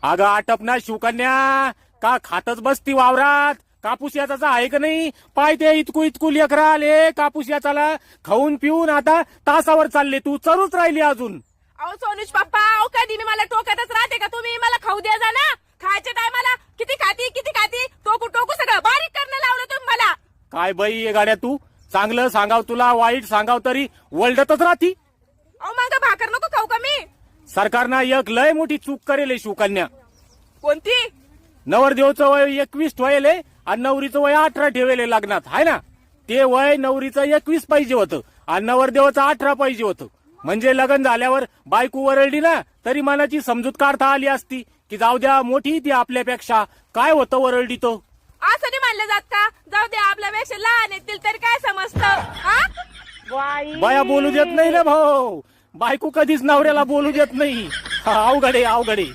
अगं आटप ना शिवकन्या, का खातच बसती वावरात? कापूस याचा आहे का नाही? पाय ते इतकू लेकरं आले कापूस याचाला खाऊन पिऊन आता तासावर चालले, तू चरूच राहिली अजून. अहो सोनुष पप्पा, अहो कधी मी मला टोकतच राहते का तुम्ही? मला खाऊ द्या जा ना. खायच्या टायमाला किती खाती टोकू सगळं बारीक करणं लावलं तुम्ही मला. काय बाई ये गाड्या, तू चांगलं सांगाव तुला वाईट सांगाव तरी वळडतच राहती. अहो मग भाकर नको खाऊ का मी? सरकारनं एक लय मोठी चूक करेल शिवकन्या. कोणती? नवरदेवचं वय 21 ठेवले आणि नवरीचं वय 18 ठेवले लग्नात, हाय ना? ते वय नवरीचं 21 पाहिजे होतं आणि नवरदेवाचं 18 पाहिजे होतं. म्हणजे लग्न झाल्यावर बायको वरळली ना तरी मनाची समजूत काढता आली असती की जाऊ द्या मोठी ती आपल्यापेक्षा, काय होतं वरळली तो. असं नाही मानलं जात का? जाऊ द्या आपल्यापेक्षा लहान येतील तरी काय समजतं. बाया बोलू देत नाही ना भाऊ, बायको कधीच नवऱ्याला बोलू देत नाही. अवघडे.